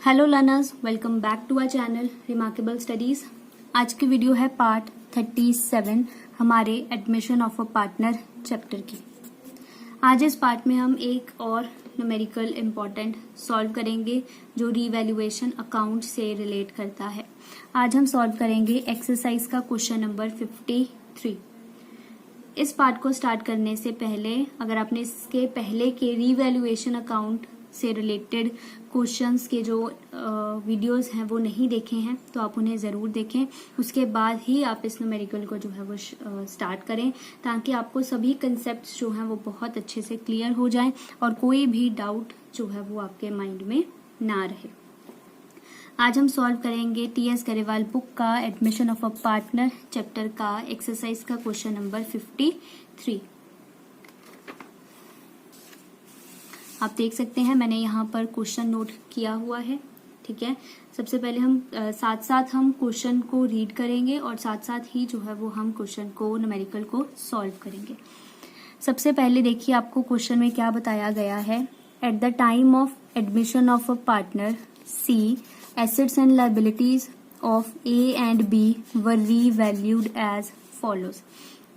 Hello learners, welcome back to our channel remarkable studies. आज की video है part 37 हमारे admission of a partner chapter की। आज इस पार्ट में हम एक और न्यूमेरिकल इम्पॉर्टेंट सॉल्व करेंगे जो रीवैल्यूएशन अकाउंट से रिलेट करता है। आज हम सॉल्व करेंगे एक्सरसाइज का क्वेश्चन नंबर 53। इस पार्ट को स्टार्ट करने से पहले अगर आपने इसके पहले के रीवैल्यूएशन अकाउंट से रिलेटेड क्वेश्चंस के जो वीडियोस हैं वो नहीं देखे हैं तो आप उन्हें ज़रूर देखें। उसके बाद ही आप इस न्यूमेरिकल को जो है वो स्टार्ट करें ताकि आपको सभी कंसेप्ट्स जो हैं वो बहुत अच्छे से क्लियर हो जाएं और कोई भी डाउट जो है वो आपके माइंड में ना रहे। आज हम सॉल्व करेंगे टीएस गरेवाल बुक का admission of a partner chapter का एक्सरसाइज का क्वेश्चन नंबर 53। आप देख सकते हैं मैंने यहाँ पर क्वेश्चन नोट किया हुआ है। ठीक है, सबसे पहले हम साथ साथ हम क्वेश्चन को रीड करेंगे और साथ साथ ही जो है वो हम क्वेश्चन को न्यूमेरिकल को सॉल्व करेंगे। सबसे पहले देखिए आपको क्वेश्चन में क्या बताया गया है। At the time of admission of a partner C, assets and liabilities of A and B were revalued as follows.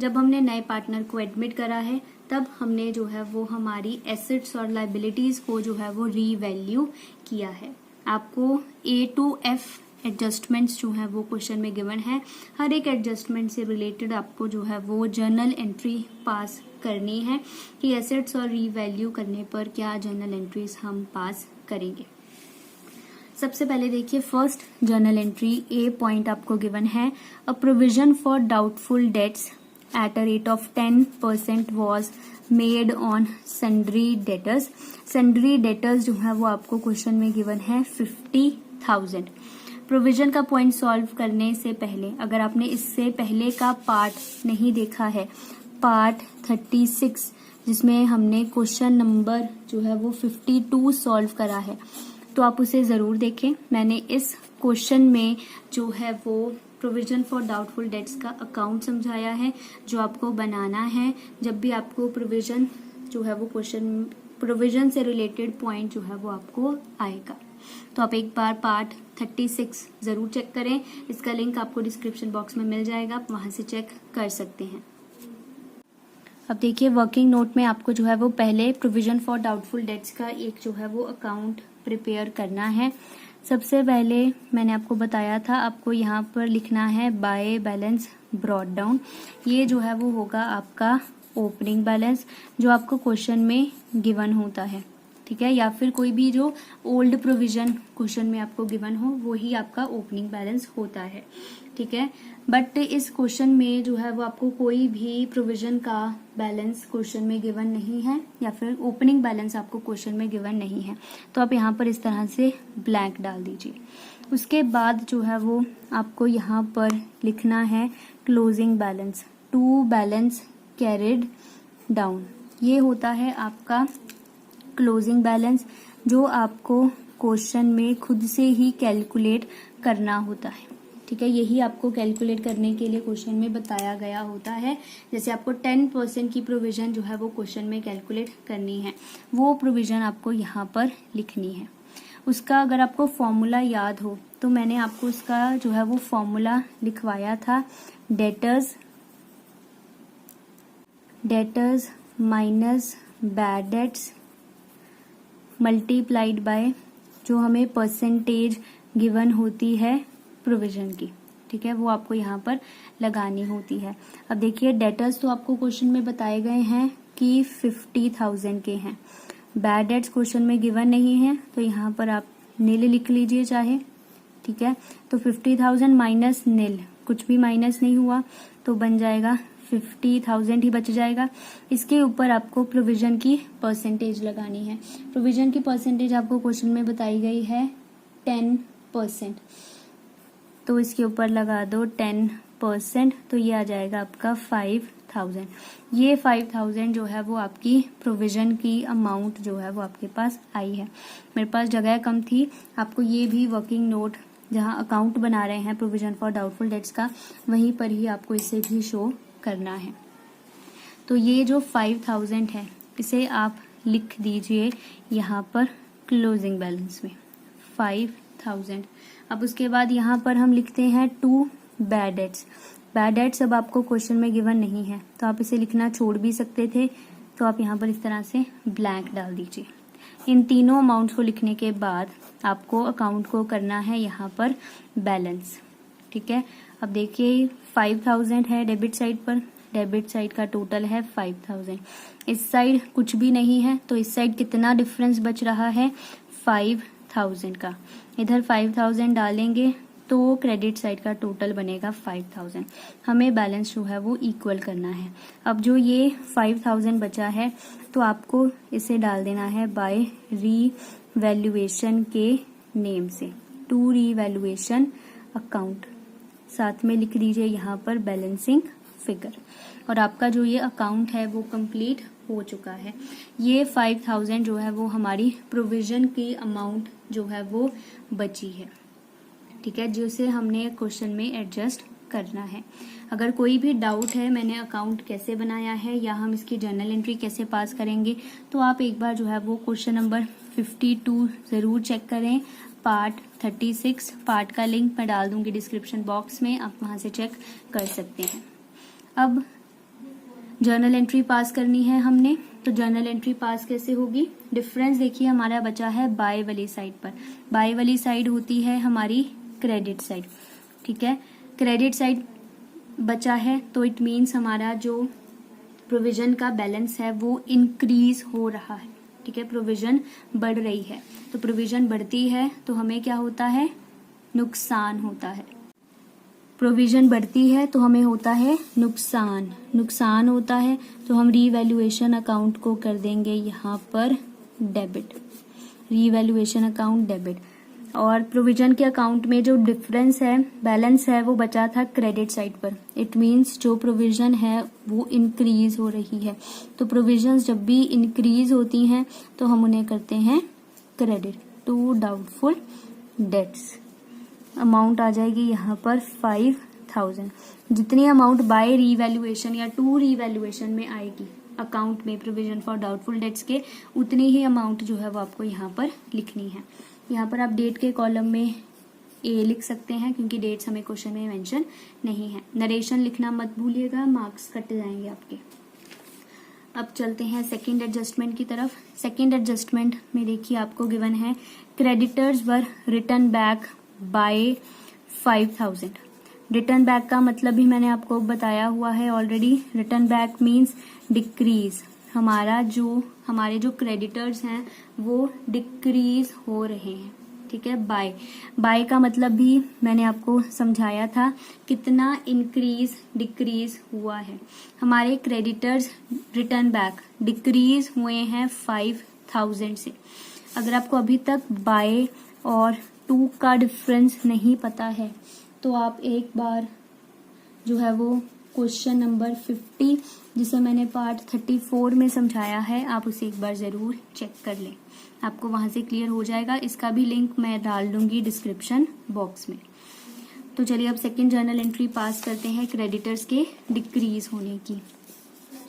जब हमने नए पार्टनर को एडमिट करा है तब हमने जो है वो हमारी एसेट्स और लायबिलिटीज को जो है वो रीवैल्यू किया है। आपको A to F एडजस्टमेंट्स जो है वो क्वेश्चन में गिवन है। हर एक एडजस्टमेंट से रिलेटेड आपको जो है वो जर्नल एंट्री पास करनी है कि एसेट्स और रीवैल्यू करने पर क्या जर्नल एंट्रीज हम पास करेंगे। सबसे पहले देखिए first journal entry A point आपको गिवन है। A provision for doubtful dates at a rate of 10% was made on sundry debtors। sundry debtors जो है वो आपको क्वेश्चन में गिवन है 50,000। प्रोविजन का पॉइंट सॉल्व करने से पहले अगर आपने इससे पहले का पार्ट नहीं देखा है, पार्ट 36 जिसमें हमने क्वेश्चन नंबर जो है वो 52 सॉल्व करा है, तो आप उसे जरूर देखें। मैंने इस क्वेश्चन में जो है वो प्रोविजन फॉर डाउटफुल डेट्स का अकाउंट समझाया है जो आपको बनाना है जब भी आपको प्रोविजन जो है वो क्वेश्चन प्रोविजन से रिलेटेड पॉइंट जो है वो आपको आएगा। तो आप एक बार पार्ट 36 जरूर चेक करें। इसका लिंक आपको डिस्क्रिप्शन बॉक्स में मिल जाएगा, आप वहां से चेक कर सकते हैं। अब देखिए वर्किंग नोट में आपको जो है वो पहले प्रोविजन फॉर डाउटफुल डेट्स का एक जो है वो अकाउंट प्रिपेयर करना है। सबसे पहले मैंने आपको बताया था आपको यहाँ पर लिखना है बाय बैलेंस ब्रॉट डाउन। ये जो है वो होगा आपका ओपनिंग बैलेंस जो आपको क्वेश्चन में गिवन होता है। ठीक है, या फिर कोई भी जो ओल्ड प्रोविजन क्वेश्चन में आपको गिवन हो वो ही आपका ओपनिंग बैलेंस होता है। ठीक है, बट इस क्वेश्चन में जो है वो आपको कोई भी प्रोविजन का बैलेंस क्वेश्चन में गिवन नहीं है या फिर ओपनिंग बैलेंस आपको क्वेश्चन में गिवन नहीं है, तो आप यहाँ पर इस तरह से ब्लैंक डाल दीजिए। उसके बाद जो है वो आपको यहाँ पर लिखना है closing balance to balance carried down. ये होता है आपका क्लोजिंग बैलेंस जो आपको क्वेश्चन में खुद से ही कैलकुलेट करना होता है। ठीक है, यही आपको कैलकुलेट करने के लिए क्वेश्चन में बताया गया होता है। जैसे आपको 10% की प्रोविजन जो है वो क्वेश्चन में कैलकुलेट करनी है, वो प्रोविजन आपको यहाँ पर लिखनी है। उसका अगर आपको फॉर्मूला याद हो तो मैंने आपको उसका जो है वो फॉर्मूला लिखवाया था। Debtors minus bad debts multiplied by जो हमें परसेंटेज गिवन होती है प्रोविजन की। ठीक है, वो आपको यहाँ पर लगानी होती है। अब देखिए डेटर्स तो आपको क्वेश्चन में बताए गए हैं कि 50,000 के हैं। बैड डेट्स क्वेश्चन में गिवन नहीं है तो यहाँ पर आप नील लिख लीजिए चाहे। ठीक है, तो 50,000 माइनस नील, कुछ भी माइनस नहीं हुआ तो बन जाएगा 50,000 ही बच जाएगा। इसके ऊपर आपको प्रोविजन की परसेंटेज लगानी है। प्रोविजन की परसेंटेज आपको क्वेश्चन में बताई गई है 10%, तो इसके ऊपर लगा दो 10%, तो ये आ जाएगा आपका 5,000। ये 5,000 जो है वो आपकी प्रोविजन की अमाउंट जो है वो आपके पास आई है। मेरे पास जगह कम थी, आपको ये भी वर्किंग नोट जहाँ अकाउंट बना रहे हैं प्रोविजन फॉर डाउटफुल डेट्स का वहीं पर ही आपको इसे भी शो करना है। तो ये जो 5,000 है इसे आप लिख दीजिए यहाँ पर क्लोजिंग बैलेंस में 5000। अब उसके बाद यहाँ पर हम लिखते हैं 2 बैड डेट्स। बैड डेट्स अब आपको क्वेश्चन में गिवन नहीं है तो आप इसे लिखना छोड़ भी सकते थे, तो आप यहाँ पर इस तरह से ब्लैंक डाल दीजिए। इन तीनों अमाउंट्स को लिखने के बाद आपको अकाउंट को करना है यहाँ पर बैलेंस। ठीक है, अब देखिए 5000 है डेबिट साइड पर, डेबिट साइड का टोटल है 5000। इस साइड कुछ भी नहीं है तो इस साइड कितना डिफरेंस बच रहा है 5000 का। इधर 5000 डालेंगे तो क्रेडिट साइड का टोटल बनेगा 5000। हमें बैलेंस जो है वो इक्वल करना है। अब जो ये 5000 बचा है तो आपको इसे डाल देना है बाय रीवैल्यूएशन के नेम से, टू रीवैल्यूएशन अकाउंट। साथ में लिख दीजिए यहाँ पर बैलेंसिंग फिगर, और आपका जो ये अकाउंट है वो कंप्लीट हो चुका है। ये 5000 जो है वो हमारी प्रोविजन की अमाउंट जो है वो बची है। ठीक है, जिसे हमने क्वेश्चन में एडजस्ट करना है। अगर कोई भी डाउट है मैंने अकाउंट कैसे बनाया है या हम इसकी जर्नल एंट्री कैसे पास करेंगे, तो आप एक बार जो है वो क्वेश्चन नंबर 52 जरूर चेक करें। पार्ट 36 पार्ट का लिंक मैं डाल दूंगी डिस्क्रिप्शन बॉक्स में, आप वहां से चेक कर सकते हैं। अब जर्नल एंट्री पास करनी है हमने, तो जर्नल एंट्री पास कैसे होगी? डिफरेंस देखिए हमारा बचा है बाय वाली साइड पर। बाय वाली साइड होती है हमारी क्रेडिट साइड। ठीक है, क्रेडिट साइड बचा है तो इट मीन्स हमारा जो प्रोविजन का बैलेंस है वो इंक्रीज हो रहा है। ठीक है, प्रोविजन बढ़ रही है, तो प्रोविजन बढ़ती है तो हमें क्या होता है? नुकसान होता है। प्रोविजन बढ़ती है तो हमें होता है नुकसान, नुकसान होता है तो हम रीवैल्यूएशन अकाउंट को कर देंगे यहाँ पर डेबिट, रीवैल्यूएशन अकाउंट डेबिट। और प्रोविजन के अकाउंट में जो डिफरेंस है, बैलेंस है, वो बचा था क्रेडिट साइड पर। इट मीन्स जो प्रोविजन है वो इंक्रीज हो रही है, तो प्रोविजंस जब भी इंक्रीज होती हैं तो हम उन्हें करते हैं credit to doubtful debts. Amount आ जाएगी यहाँ पर 5000। जितनी अमाउंट बाय रीवैल्यूएशन या टू रीवैल्यूएशन में आएगी अकाउंट में प्रोविजन फॉर डाउटफुल डेट्स के, उतनी ही अमाउंट जो है वो आपको यहाँ पर लिखनी है। यहाँ पर आप डेट के कॉलम में ए लिख सकते हैं क्योंकि डेट्स हमें क्वेश्चन में मेंशन नहीं है। नरेशन लिखना मत भूलिएगा, मार्क्स कट जाएंगे आपके। अब चलते हैं सेकंड एडजस्टमेंट की तरफ। सेकंड एडजस्टमेंट में देखिए आपको गिवन है creditors were return back by 5000। Return back का मतलब भी मैंने आपको बताया हुआ है already. Return back means decrease. हमारे जो क्रेडिटर्स हैं वो डिक्रीज हो रहे हैं। ठीक है, बाय का मतलब भी मैंने आपको समझाया था कितना इंक्रीज डिक्रीज हुआ है। हमारे क्रेडिटर्स रिटर्न बैक डिक्रीज हुए हैं 5000 से। अगर आपको अभी तक बाय और टू का डिफरेंस नहीं पता है तो आप एक बार जो है वो क्वेश्चन नंबर 50 जिसे मैंने पार्ट 34 में समझाया है, आप उसे एक बार जरूर चेक कर लें, आपको वहां से क्लियर हो जाएगा। इसका भी लिंक मैं डाल दूंगी डिस्क्रिप्शन बॉक्स में। तो चलिए अब सेकंड जर्नल एंट्री पास करते हैं क्रेडिटर्स के डिक्रीज होने की।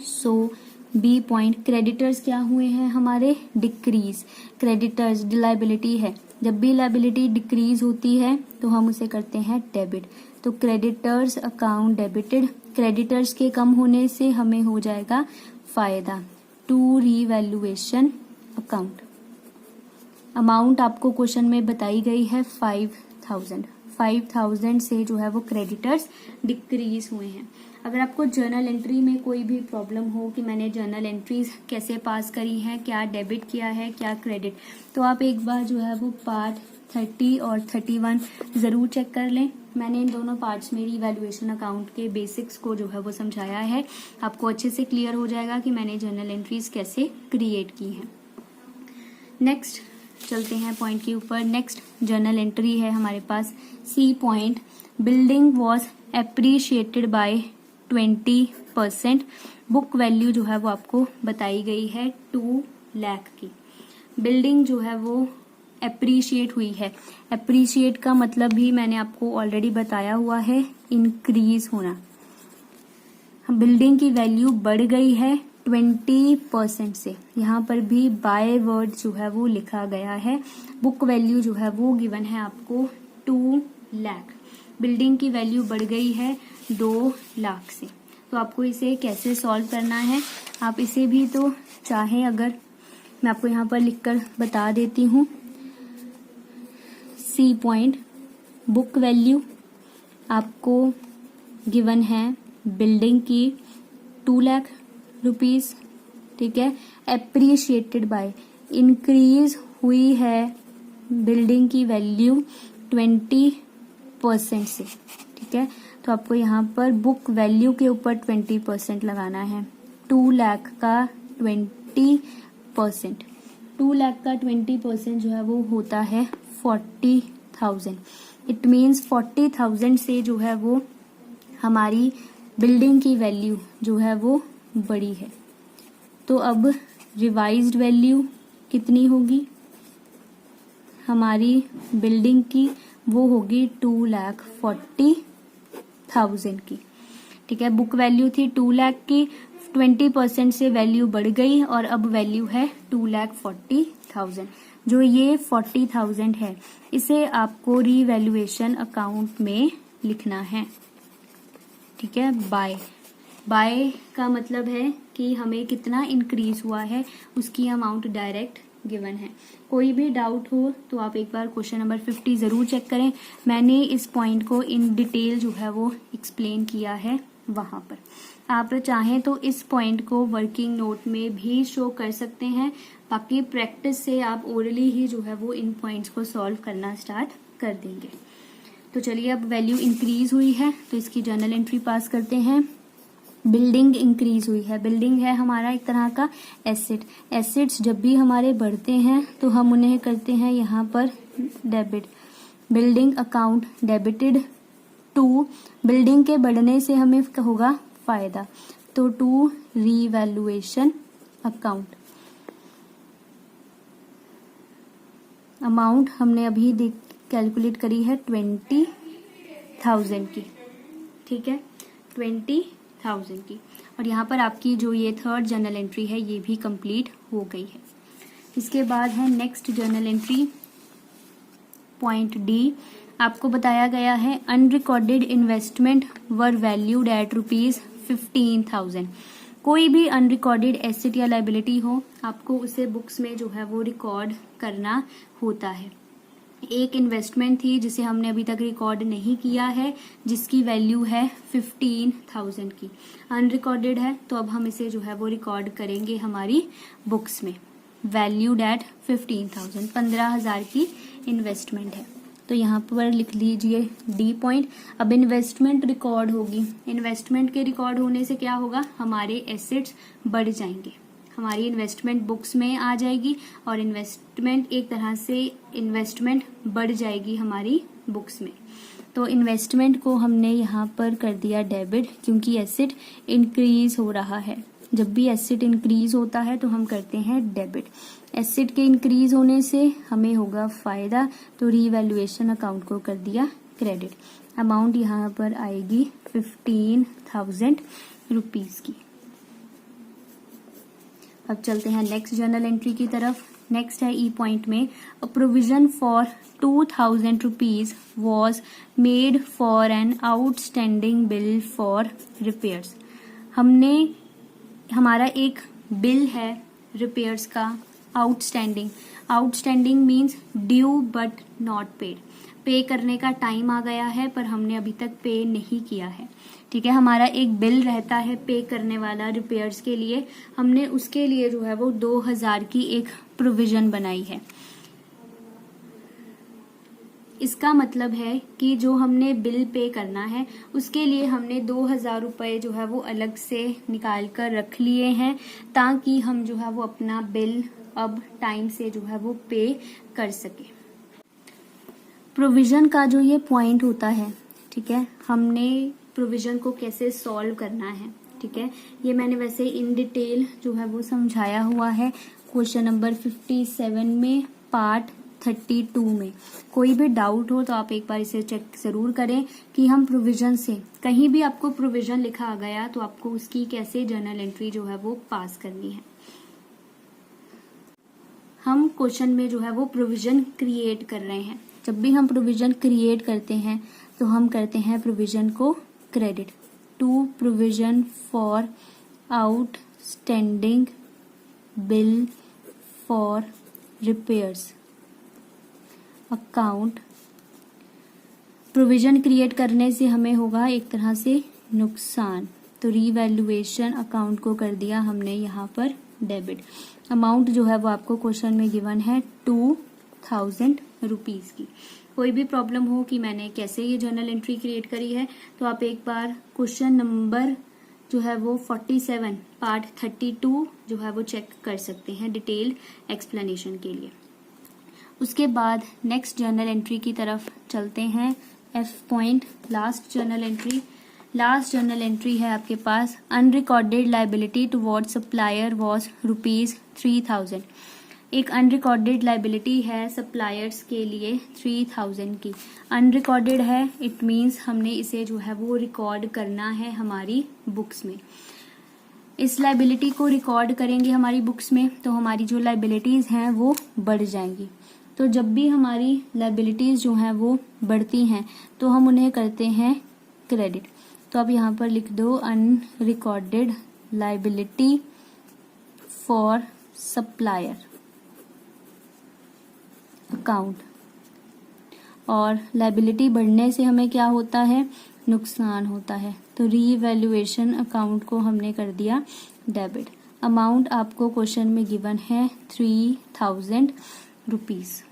सो बी पॉइंट, क्रेडिटर्स क्या हुए हैं हमारे? डिक्रीज। क्रेडिटर्स लायबिलिटी है, जब भी लायबिलिटी डिक्रीज होती है तो हम उसे करते हैं डेबिट। तो क्रेडिटर्स अकाउंट डेबिटेड। क्रेडिटर्स के कम होने से हमें हो जाएगा फायदा, टू रीवैल्यूएशन अकाउंट। अमाउंट आपको क्वेश्चन में बताई गई है 5000। 5000 से जो है वो क्रेडिटर्स डिक्रीज हुए हैं। अगर आपको जर्नल एंट्री में कोई भी प्रॉब्लम हो कि मैंने जर्नल एंट्रीज कैसे पास करी हैं, क्या डेबिट किया है, क्या क्रेडिट, तो आप एक बार जो है वो पार्ट 30 और 31 जरूर चेक कर लें। मैंने इन दोनों पार्ट्स में रीवैल्यूएशन अकाउंट के बेसिक्स को जो है वो समझाया है। आपको अच्छे से क्लियर हो जाएगा कि मैंने जर्नल एंट्रीज कैसे क्रिएट की हैं। नेक्स्ट चलते हैं पॉइंट के ऊपर। नेक्स्ट जर्नल एंट्री है हमारे पास C point, building was appreciated by 20%। Book value जो है वो आपको बताई गई है 2 लाख की। बिल्डिंग जो है वो एप्रिशिएट हुई है। एप्रिशिएट का मतलब भी मैंने आपको ऑलरेडी बताया हुआ है, इंक्रीज होना। बिल्डिंग की वैल्यू बढ़ गई है 20% से। यहाँ पर भी बाय वर्ड जो है वो लिखा गया है। बुक वैल्यू जो है वो गिवन है आपको 2 लाख। बिल्डिंग की वैल्यू बढ़ गई है 2 लाख से। तो आपको इसे कैसे सॉल्व करना है, आप इसे भी तो चाहे अगर मैं आपको यहाँ पर लिखकर बता देती हूँ। सी पॉइंट, बुक वैल्यू आपको गिवन है बिल्डिंग की 2 लाख रुपीज, ठीक है। एप्रिशिएटेड बाय, इंक्रीज हुई है बिल्डिंग की वैल्यू 20% से, ठीक है। तो आपको यहाँ पर बुक वैल्यू के ऊपर 20% लगाना है। 2 लाख का 20%, 2 लाख का 20% जो है वो होता है 40,000। इट मीन्स 40,000 से जो है वो हमारी बिल्डिंग की वैल्यू जो है वो बड़ी है। तो अब रिवाइज्ड वैल्यू कितनी होगी हमारी बिल्डिंग की, वो होगी 2,40,000 की, ठीक है। बुक वैल्यू थी 2 लाख की, 20% से वैल्यू बढ़ गई और अब वैल्यू है 2,40,000। जो ये 40,000 है इसे आपको रीवैल्यूएशन अकाउंट में लिखना है, ठीक है। बाय का मतलब है कि हमें कितना इंक्रीज हुआ है उसकी अमाउंट डायरेक्ट गिवन है। कोई भी डाउट हो तो आप एक बार क्वेश्चन नंबर 50 जरूर चेक करें। मैंने इस पॉइंट को इन डिटेल जो है वो एक्सप्लेन किया है वहां पर। आप चाहें तो इस पॉइंट को वर्किंग नोट में भी शो कर सकते हैं। बाकी प्रैक्टिस से आप ओरली ही जो है वो इन पॉइंट्स को सॉल्व करना स्टार्ट कर देंगे। तो चलिए, अब वैल्यू इंक्रीज हुई है तो इसकी जर्नल एंट्री पास करते हैं। बिल्डिंग इंक्रीज हुई है, बिल्डिंग है हमारा एक तरह का एसेट। एसेट्स जब भी हमारे बढ़ते हैं तो हम उन्हें करते हैं यहाँ पर debit. Building account debited to, building के बढ़ने से हमें होगा फायदा, तो टू रीवैल्यूएशन अकाउंट। अमाउंट हमने अभी कैलकुलेट करी है 20,000 की, ठीक है, 20,000 की। और यहाँ पर आपकी जो ये थर्ड जर्नल एंट्री है ये भी कंप्लीट हो गई है। इसके बाद है next journal entry point D. आपको बताया गया है unrecorded investment were valued at ₹15,000। कोई भी अनरिकॉर्डेड एसेट या लाइबिलिटी हो आपको उसे बुक्स में जो है वो रिकॉर्ड करना होता है। एक इन्वेस्टमेंट थी जिसे हमने अभी तक रिकॉर्ड नहीं किया है, जिसकी वैल्यू है 15,000 की, अनरिकॉर्डेड है, तो अब हम इसे जो है वो रिकॉर्ड करेंगे हमारी बुक्स में। वैल्यूड एट 15,000, 15,000 की इन्वेस्टमेंट है, तो यहाँ पर लिख लीजिए डी पॉइंट। अब इन्वेस्टमेंट रिकॉर्ड होगी, इन्वेस्टमेंट के रिकॉर्ड होने से क्या होगा, हमारे एसेट्स बढ़ जाएंगे, हमारी इन्वेस्टमेंट बुक्स में आ जाएगी और इन्वेस्टमेंट एक तरह से इन्वेस्टमेंट बढ़ जाएगी हमारी बुक्स में। तो इन्वेस्टमेंट को हमने यहाँ पर कर दिया डेबिट, क्योंकि एसेट इंक्रीज हो रहा है। जब भी एसेट इंक्रीज होता है तो हम करते हैं डेबिट। एसेट के इंक्रीज होने से हमें होगा फायदा, तो रीवैल्यूएशन अकाउंट को कर दिया क्रेडिट। अमाउंट यहाँ पर आएगी 15,000 रुपीज की। अब चलते हैं नेक्स्ट जर्नल एंट्री की तरफ। नेक्स्ट है ई पॉइंट में, a provision for 2,000 rupees was made for an outstanding bill for repairs. हमने, हमारा एक बिल है रिपेयर्स का outstanding. Outstanding means due but not paid, पे करने का टाइम आ गया है पर हमने अभी तक पे नहीं किया है, ठीक है। हमारा एक बिल रहता है पे करने वाला रिपेयर्स के लिए, हमने उसके लिए जो है वो 2,000 की एक प्रोविजन बनाई है। इसका मतलब है कि जो हमने बिल पे करना है उसके लिए हमने 2,000 रुपए जो है वो अलग से निकाल कर रख लिए हैं, ताकि हम जो है वो अपना बिल अब टाइम से जो है वो पे कर सके। प्रोविजन का जो ये पॉइंट होता है, ठीक है, हमने प्रोविजन को कैसे सॉल्व करना है, ठीक है, ये मैंने वैसे इन डिटेल जो है वो समझाया हुआ है क्वेश्चन नंबर 57 में पार्ट 32 में। कोई भी डाउट हो तो आप एक बार इसे चेक जरूर करें कि हम प्रोविजन से, कहीं भी आपको प्रोविजन लिखा आ गया तो आपको उसकी कैसे जर्नल एंट्री जो है वो पास करनी है। हम क्वेश्चन में जो है वो प्रोविजन क्रिएट कर रहे हैं। जब भी हम प्रोविजन क्रिएट करते हैं तो हम करते हैं प्रोविजन को credit to provision for outstanding bill for repairs account. Provision create करने से हमें होगा एक तरह से नुकसान, तो रीवैल्यूएशन अकाउंट को कर दिया हमने यहाँ पर डेबिट। अमाउंट जो है वो आपको क्वेश्चन में गिवन है 2000 रुपीज की। कोई भी प्रॉब्लम हो कि मैंने कैसे ये जर्नल एंट्री क्रिएट करी है तो आप एक बार क्वेश्चन नंबर जो है वो 47 पार्ट 32 जो है वो चेक कर सकते हैं डिटेल्ड एक्सप्लेनेशन के लिए। उसके बाद नेक्स्ट जर्नल एंट्री की तरफ चलते हैं। F point last journal entry. Last journal entry है आपके पास unrecorded liability towards supplier was ₹3000। एक अनरिकॉर्डेड लाइबिलिटी है सप्लायर्स के लिए 3000 की। अनरिकॉर्डेड है, इट मीन्स हमने इसे जो है वो रिकॉर्ड करना है हमारी बुक्स में। इस लाइबिलिटी को रिकॉर्ड करेंगे हमारी बुक्स में तो हमारी जो लाइबिलिटीज हैं वो बढ़ जाएंगी। तो जब भी हमारी लाइबिलिटीज जो हैं वो बढ़ती हैं तो हम उन्हें करते हैं क्रेडिट। तो आप यहाँ पर लिख दो unrecorded liability for supplier account. और लाइबिलिटी बढ़ने से हमें क्या होता है, नुकसान होता है। तो रीवैल्यूएशन अकाउंट को हमने कर दिया डेबिट। अमाउंट आपको क्वेश्चन में गिवन है 3000 रुपीज।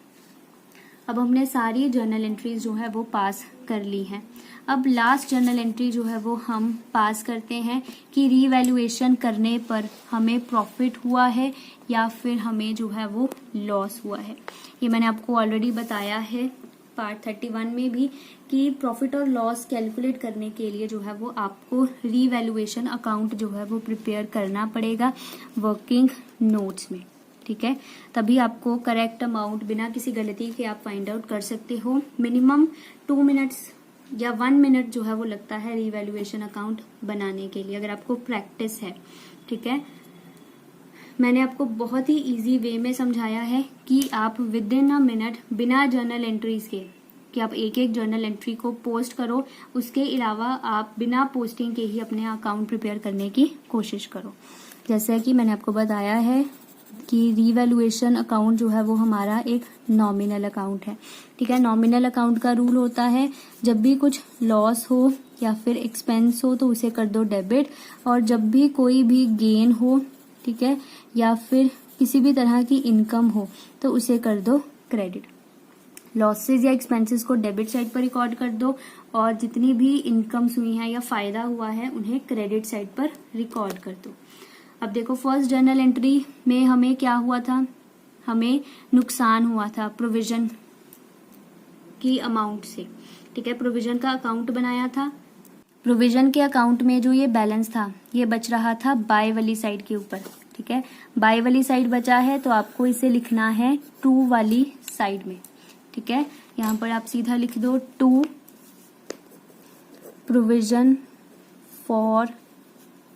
अब हमने सारी जर्नल एंट्रीज जो है वो पास कर ली हैं। अब लास्ट जर्नल एंट्री जो है वो हम पास करते हैं कि रीवैल्यूएशन करने पर हमें प्रॉफिट हुआ है या फिर हमें जो है वो लॉस हुआ है। ये मैंने आपको ऑलरेडी बताया है पार्ट 31 में भी कि प्रॉफिट और लॉस कैलकुलेट करने के लिए जो है वो आपको रीवैल्यूएशन अकाउंट जो है वो प्रिपेयर करना पड़ेगा वर्किंग नोट्स में। ठीक है, तभी आपको करेक्ट अमाउंट बिना किसी गलती के आप फाइंड आउट कर सकते हो। मिनिमम 2 मिनट्स या 1 मिनट जो है वो लगता है रीवैल्यूएशन अकाउंट बनाने के लिए, अगर आपको प्रैक्टिस है। ठीक है, मैंने आपको बहुत ही इजी वे में समझाया है कि आप विद इन अ मिनट बिना जर्नल एंट्रीज के, कि आप एक एक जर्नल एंट्री को पोस्ट करो, उसके अलावा आप बिना पोस्टिंग के ही अपने अकाउंट प्रिपेयर करने की कोशिश करो। जैसे कि मैंने आपको बताया है कि रीवैल्यूएशन अकाउंट जो है वो हमारा एक नॉमिनल अकाउंट है। ठीक है, नॉमिनल अकाउंट का रूल होता है जब भी कुछ लॉस हो या फिर एक्सपेंस हो तो उसे कर दो डेबिट, और जब भी कोई भी गेन हो, ठीक है, या फिर किसी भी तरह की इनकम हो तो उसे कर दो क्रेडिट। लॉसेज या एक्सपेंसेस को डेबिट साइड पर रिकॉर्ड कर दो और जितनी भी इनकम्स हुई हैं या फायदा हुआ है उन्हें क्रेडिट साइड पर रिकॉर्ड कर दो। अब देखो फर्स्ट जर्नल एंट्री में हमें क्या हुआ था, हमें नुकसान हुआ था प्रोविजन की अमाउंट से। ठीक है, प्रोविजन का अकाउंट बनाया था। प्रोविजन के अकाउंट में जो ये बैलेंस था ये बच रहा था बाय वाली साइड के ऊपर। ठीक है, बाय वाली साइड बचा है तो आपको इसे लिखना है टू वाली साइड में। ठीक है, यहाँ पर आप सीधा लिख दो to provision for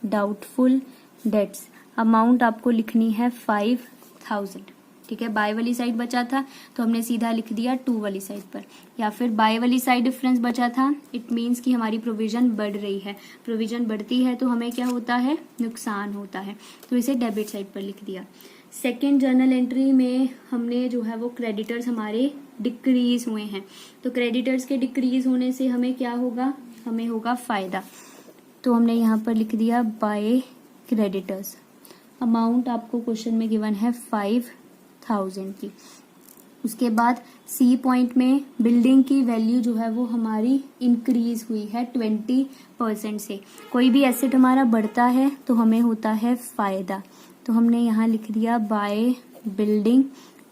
doubtful debts. Amount आपको लिखनी है 5000। ठीक है, बाय वाली साइड बचा था तो हमने सीधा लिख दिया टू वाली साइड पर, या फिर बाय वाली साइड डिफरेंस बचा था, इट मीन्स कि हमारी प्रोविजन बढ़ रही है। प्रोविजन बढ़ती है तो हमें क्या होता है, नुकसान होता है, तो इसे डेबिट साइड पर लिख दिया। सेकेंड जर्नल एंट्री में हमने जो है वो क्रेडिटर्स हमारे डिक्रीज हुए हैं, तो क्रेडिटर्स के डिक्रीज होने से हमें क्या होगा, हमें होगा फायदा, तो हमने यहाँ पर लिख दिया बाय क्रेडिटर्स। अमाउंट आपको क्वेश्चन में गिवन है 5000 की। उसके बाद सी पॉइंट में बिल्डिंग की वैल्यू जो है वो हमारी इंक्रीज हुई है 20% से। कोई भी एसेट हमारा बढ़ता है तो हमें होता है फायदा, तो हमने यहाँ लिख दिया बाय बिल्डिंग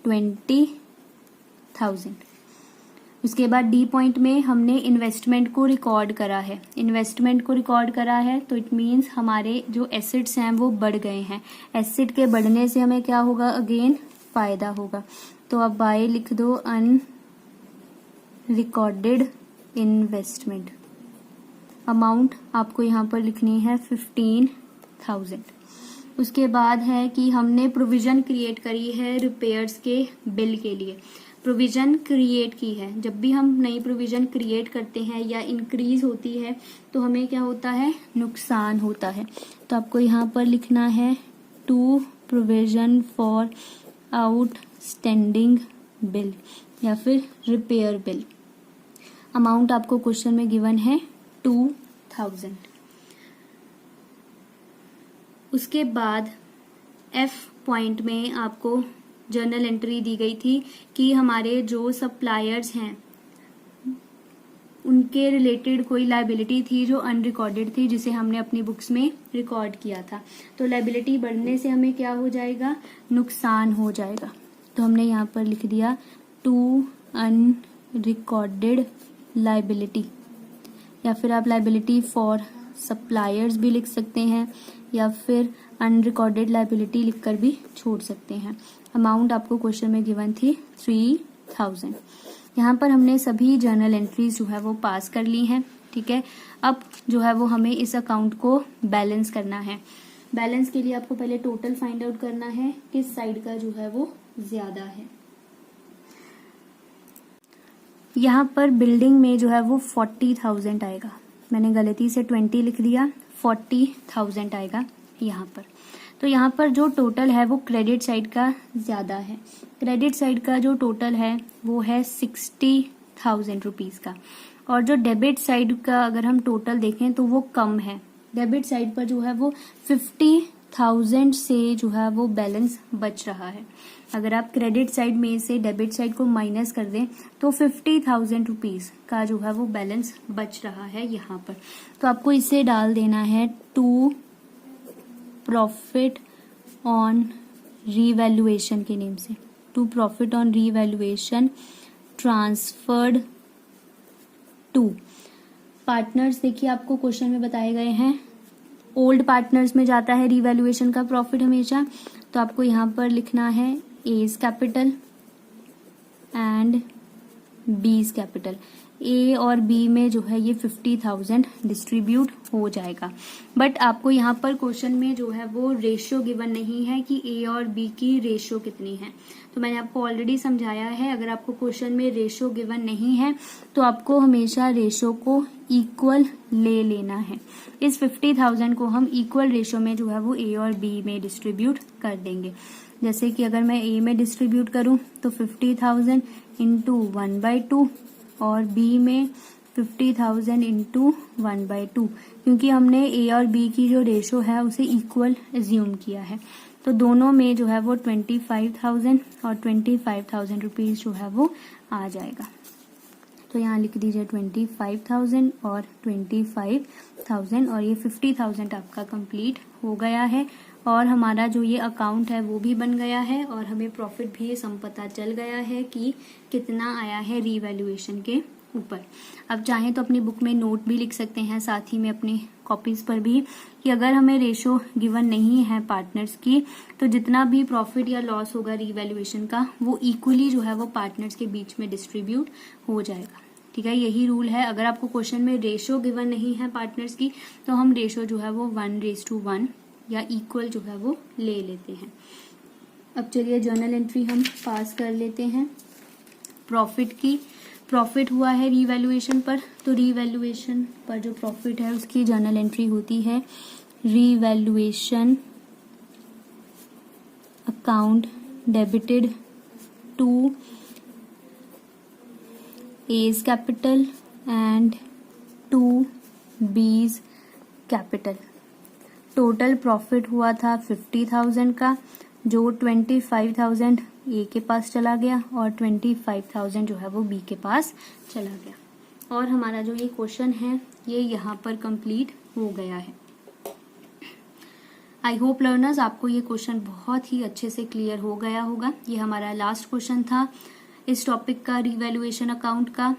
20,000। उसके बाद डी पॉइंट में हमने इन्वेस्टमेंट को रिकॉर्ड करा है। इन्वेस्टमेंट को रिकॉर्ड करा है तो इट मीन्स हमारे जो एसेट्स हैं वो बढ़ गए हैं। एसेट के बढ़ने से हमें क्या होगा, अगेन फायदा होगा। तो आप बाय लिख दो अनरिकॉर्डेड इन्वेस्टमेंट। अमाउंट आपको यहाँ पर लिखनी है 15,000। उसके बाद है कि हमने प्रोविजन क्रिएट करी है रिपेयर्स के बिल के लिए। प्रोविजन क्रिएट की है, जब भी हम नई प्रोविजन क्रिएट करते हैं या इंक्रीज होती है तो हमें क्या होता है, नुकसान होता है। तो आपको यहाँ पर लिखना है to provision for outstanding bill या फिर रिपेयर बिल। अमाउंट आपको क्वेश्चन में गिवन है 2,000। उसके बाद एफ पॉइंट में आपको जर्नल एंट्री दी गई थी कि हमारे जो सप्लायर्स हैं उनके रिलेटेड कोई लायबिलिटी थी जो अनरिकॉर्डेड थी, जिसे हमने अपनी बुक्स में रिकॉर्ड किया था। तो लायबिलिटी बढ़ने से हमें क्या हो जाएगा, नुकसान हो जाएगा। तो हमने यहाँ पर लिख दिया टू अनरिकॉर्डेड लायबिलिटी, या फिर आप लायबिलिटी फॉर सप्लायर्स भी लिख सकते हैं या फिर अनरिकॉर्डेड लायबिलिटी लिखकर भी छोड़ सकते हैं। अमाउंट आपको क्वेश्चन में गिवन थी 3,000। यहाँ पर हमने सभी जर्नल एंट्रीज जो है वो पास कर ली हैं। ठीक है, अब जो है वो हमें इस अकाउंट को बैलेंस करना है। बैलेंस के लिए आपको पहले टोटल फाइंड आउट करना है किस साइड का जो है वो ज्यादा है। यहाँ पर बिल्डिंग में जो है वो 40,000 आएगा, मैंने गलती से 20 लिख दिया, 40,000 आएगा यहाँ पर। तो यहाँ पर जो टोटल है वो क्रेडिट साइड का ज्यादा है। क्रेडिट साइड का जो टोटल है वो है 60,000 रुपीज का, और जो डेबिट साइड का अगर हम टोटल देखें तो वो कम है। डेबिट साइड पर जो है वो 50,000 से जो है वो बैलेंस बच रहा है। अगर आप क्रेडिट साइड में से डेबिट साइड को माइनस कर दें तो 50,000 रुपीज का जो है वो बैलेंस बच रहा है यहाँ पर। तो आपको इसे डाल देना है टू प्रॉफिट ऑन रीवैल्यूएशन के नेम से, to profit on revaluation transferred to partners. देखिए आपको क्वेश्चन में बताए गए हैं ओल्ड पार्टनर्स में जाता है रीवैल्यूएशन का प्रॉफिट हमेशा। तो आपको यहाँ पर लिखना है as capital and B's capital. A और बी में जो है ये 50,000 डिस्ट्रीब्यूट हो जाएगा। बट आपको यहाँ पर क्वेश्चन में जो है वो रेशियो गिवन नहीं है कि ए और बी की रेशियो कितनी है। तो मैंने आपको ऑलरेडी समझाया है, अगर आपको क्वेश्चन में रेशियो गिवन नहीं है तो आपको हमेशा रेशियो को इक्वल ले लेना है। इस 50,000 को हम इक्वल रेशियो में जो है वो ए और बी में डिस्ट्रीब्यूट कर देंगे। जैसे कि अगर मैं ए में डिस्ट्रीब्यूट करूं तो 50,000 इंटू 1/2 और बी में 50,000 इंटू 1/2, क्योंकि हमने ए और बी की जो रेशो है उसे इक्वल एज्यूम किया है। तो दोनों में जो है वो 25,000 और 25,000 रुपीज जो है वो आ जाएगा। तो यहाँ लिख दीजिए 25,000 और 25,000 और ये 50,000 आपका कंप्लीट हो गया है, और हमारा जो ये अकाउंट है वो भी बन गया है, और हमें प्रॉफिट भी सम पता चल गया है कि कितना आया है रीवैल्यूएशन के ऊपर। अब चाहें तो अपनी बुक में नोट भी लिख सकते हैं, साथ ही में अपनी कॉपीज पर भी, कि अगर हमें रेशो गिवन नहीं है पार्टनर्स की तो जितना भी प्रॉफिट या लॉस होगा रीवैल्यूएशन का वो इक्वली जो है वो पार्टनर्स के बीच में डिस्ट्रीब्यूट हो जाएगा। ठीक है, यही रूल है। अगर आपको क्वेश्चन में रेशो गिवन नहीं है पार्टनर्स की तो हम रेशो जो है वो 1:1 या इक्वल जो है वो ले लेते हैं। अब चलिए जर्नल एंट्री हम पास कर लेते हैं प्रॉफिट की। प्रॉफिट हुआ है रीवैल्यूएशन पर, तो रीवैल्यूएशन पर जो प्रॉफिट है उसकी जर्नल एंट्री होती है revaluation account debited to A's capital and to B's capital. Total profit हुआ था 50,000 का, जो 25,000 ए के पास चला गया और 25,000 जो है वो बी के पास चला गया। और हमारा जो ये क्वेश्चन है ये यहाँ पर कंप्लीट हो गया है। आई होप लर्नर्स आपको ये क्वेश्चन बहुत ही अच्छे से क्लियर हो गया होगा। ये हमारा लास्ट क्वेश्चन था इस टॉपिक का, रीवैल्यूएशन अकाउंट का।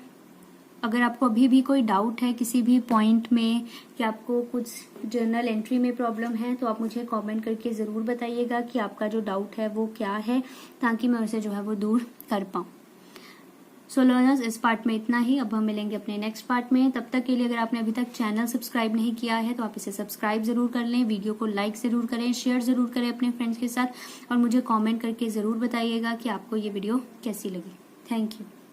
अगर आपको अभी भी कोई डाउट है किसी भी पॉइंट में कि आपको कुछ जर्नल एंट्री में प्रॉब्लम है, तो आप मुझे कमेंट करके ज़रूर बताइएगा कि आपका जो डाउट है वो क्या है, ताकि मैं उसे जो है वो दूर कर पाऊँ। सो लर्नर्स, इस पार्ट में इतना ही। अब हम मिलेंगे अपने नेक्स्ट पार्ट में। तब तक के लिए अगर आपने अभी तक चैनल सब्सक्राइब नहीं किया है तो आप इसे सब्सक्राइब जरूर कर लें, वीडियो को लाइक जरूर करें, शेयर जरूर करें अपने फ्रेंड्स के साथ, और मुझे कमेंट करके ज़रूर बताइएगा कि आपको ये वीडियो कैसी लगी। Thank you.